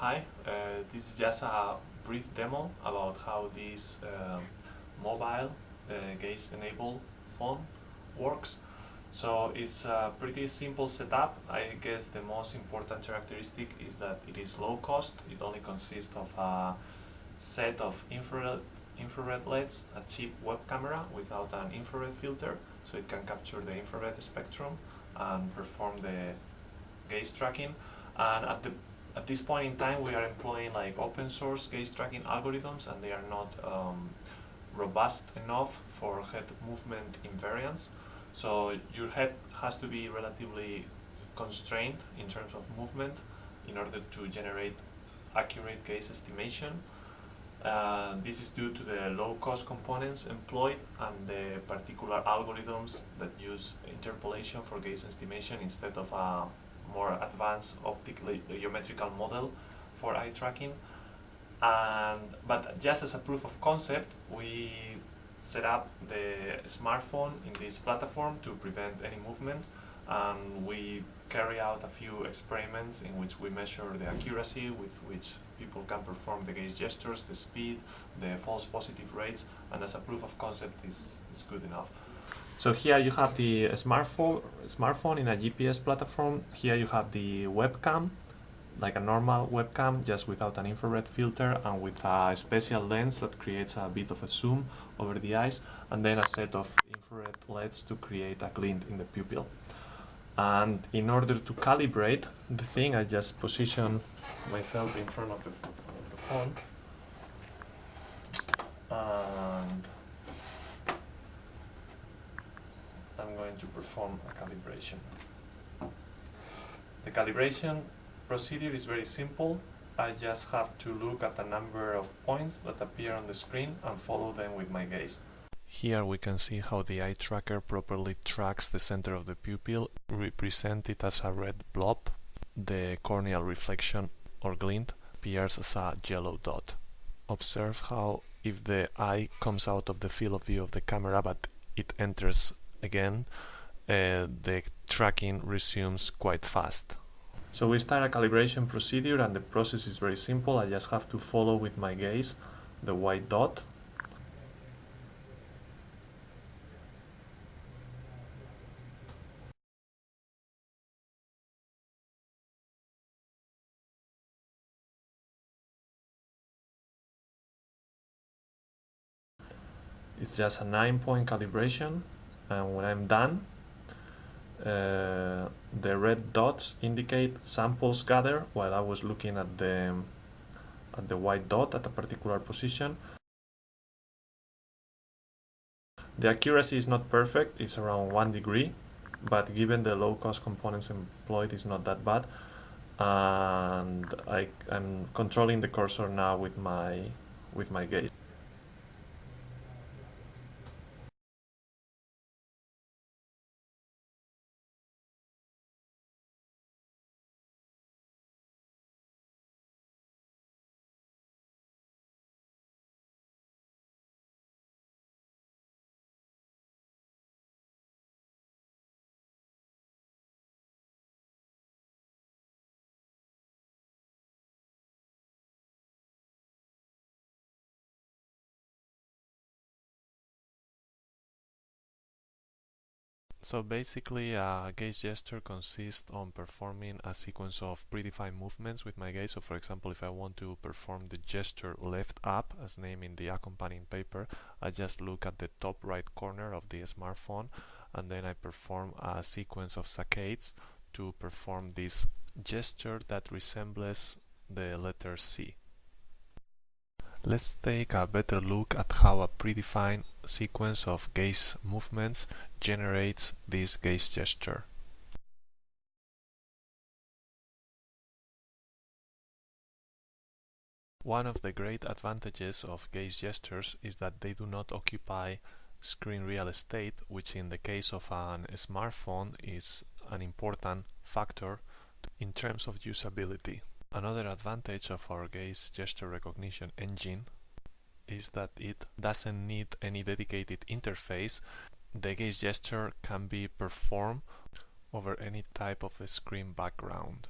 Hi, this is just a brief demo about how this mobile gaze-enabled phone works. So it's a pretty simple setup. I guess the most important characteristic is that it is low cost. It only consists of a set of infrared LEDs, a cheap web camera without an infrared filter, so it can capture the infrared spectrum and perform the gaze tracking. And at this point in time, we are employing like open source gaze tracking algorithms, and they are not robust enough for head movement invariance. So your head has to be relatively constrained in terms of movement in order to generate accurate gaze estimation. This is due to the low-cost components employed and the particular algorithms that use interpolation for gaze estimation instead of a more advanced optical geometrical model for eye tracking. But just as a proof of concept, we set up the smartphone in this platform to prevent any movements, and we carry out a few experiments in which we measure the accuracy with which people can perform the gaze gestures, the speed, the false positive rates, and as a proof of concept is good enough. So here you have the smartphone in a GPS platform. Here you have the webcam, like a normal webcam, just without an infrared filter and with a special lens that creates a bit of a zoom over the eyes, and then a set of infrared LEDs to create a glint in the pupil. And in order to calibrate the thing, I just position myself in front of the phone, and I'm going to perform a calibration. The calibration procedure is very simple. I just have to look at a number of points that appear on the screen and follow them with my gaze. Here we can see how the eye tracker properly tracks the center of the pupil, represented as a red blob. The corneal reflection or glint appears as a yellow dot. Observe how if the eye comes out of the field of view of the camera but it enters again, the tracking resumes quite fast. So we start a calibration procedure, and the process is very simple. I just have to follow with my gaze the white dot. It's just a 9-point calibration, and when I'm done, the red dots indicate samples gathered while I was looking at the white dot at a particular position. The accuracy is not perfect, it's around 1 degree, but given the low-cost components employed, it's not that bad. And I'm controlling the cursor now with my gaze. So basically, a gaze gesture consists on performing a sequence of predefined movements with my gaze. So for example, if I want to perform the gesture left up, as named in the accompanying paper, I just look at the top right corner of the smartphone, and then I perform a sequence of saccades to perform this gesture that resembles the letter C. Let's take a better look at how a predefined sequence of gaze movements generates this gaze gesture. One of the great advantages of gaze gestures is that they do not occupy screen real estate, which in the case of an smartphone is an important factor in terms of usability. Another advantage of our gaze gesture recognition engine is that it doesn't need any dedicated interface. The gaze gesture can be performed over any type of a screen background.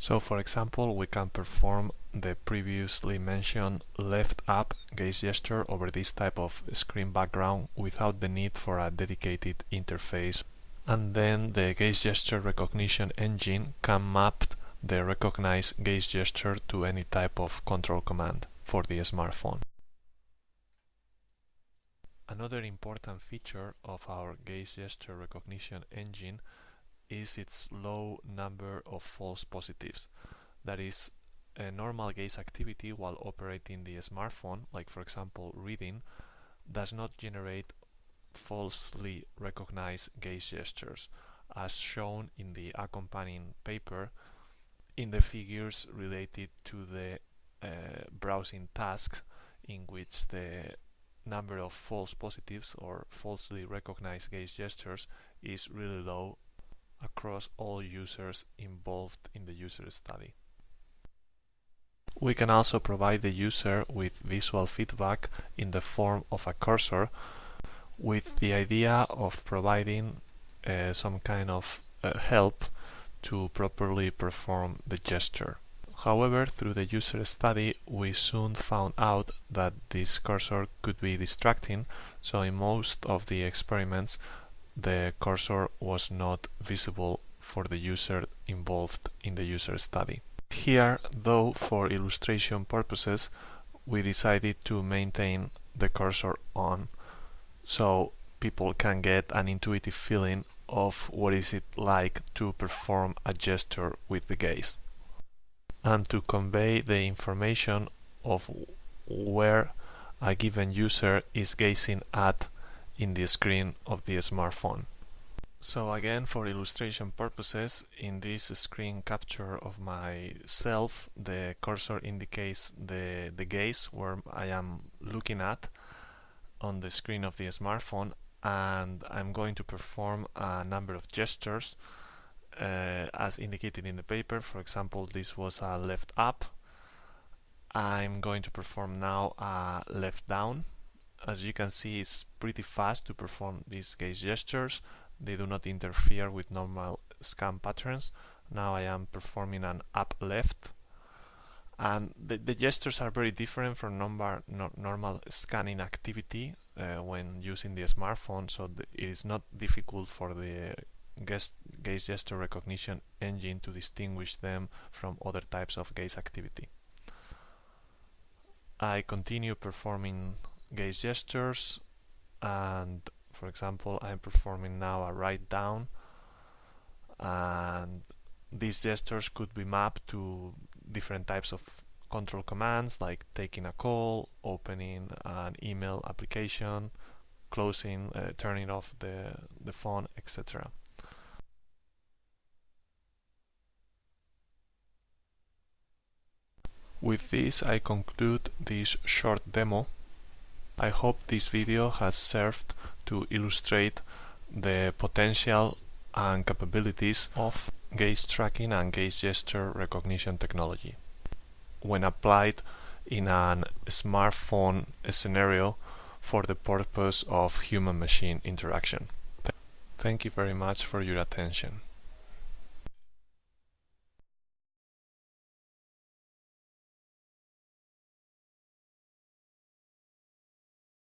So for example, we can perform the previously mentioned left up gaze gesture over this type of screen background without the need for a dedicated interface. And then the gaze gesture recognition engine can map the recognized gaze gesture to any type of control command for the smartphone. Another important feature of our gaze gesture recognition engine is its low number of false positives. That is, a normal gaze activity while operating the smartphone, like for example reading, does not generate falsely recognized gaze gestures, as shown in the accompanying paper in the figures related to the browsing tasks, in which the number of false positives or falsely recognized gaze gestures is really low across all users involved in the user study. We can also provide the user with visual feedback in the form of a cursor, with the idea of providing some kind of help to properly perform the gesture. However, through the user study, we soon found out that this cursor could be distracting, so in most of the experiments the cursor was not visible for the user involved in the user study. Here, though, for illustration purposes, we decided to maintain the cursor on, so people can get an intuitive feeling of what is it like to perform a gesture with the gaze, and to convey the information of where a given user is gazing at in the screen of the smartphone. So again, for illustration purposes, in this screen capture of myself, the cursor indicates the gaze where I am looking at on the screen of the smartphone, and I'm going to perform a number of gestures as indicated in the paper. For example, this was a left up. I'm going to perform now a left down. As you can see, it's pretty fast to perform these gaze gestures. They do not interfere with normal scan patterns. Now I am performing an up left, and the gestures are very different from normal scanning activity when using the smartphone, so it is not difficult for the gaze gesture recognition engine to distinguish them from other types of gaze activity. I continue performing gaze gestures, and for example, I'm performing now a right down, and these gestures could be mapped to different types of control commands, like taking a call, opening an email application, closing, turning off the phone, etc. With this, I conclude this short demo. I hope this video has served to illustrate the potential and capabilities of gaze tracking and gaze gesture recognition technology when applied in a smartphone scenario for the purpose of human-machine interaction. Thank you very much for your attention.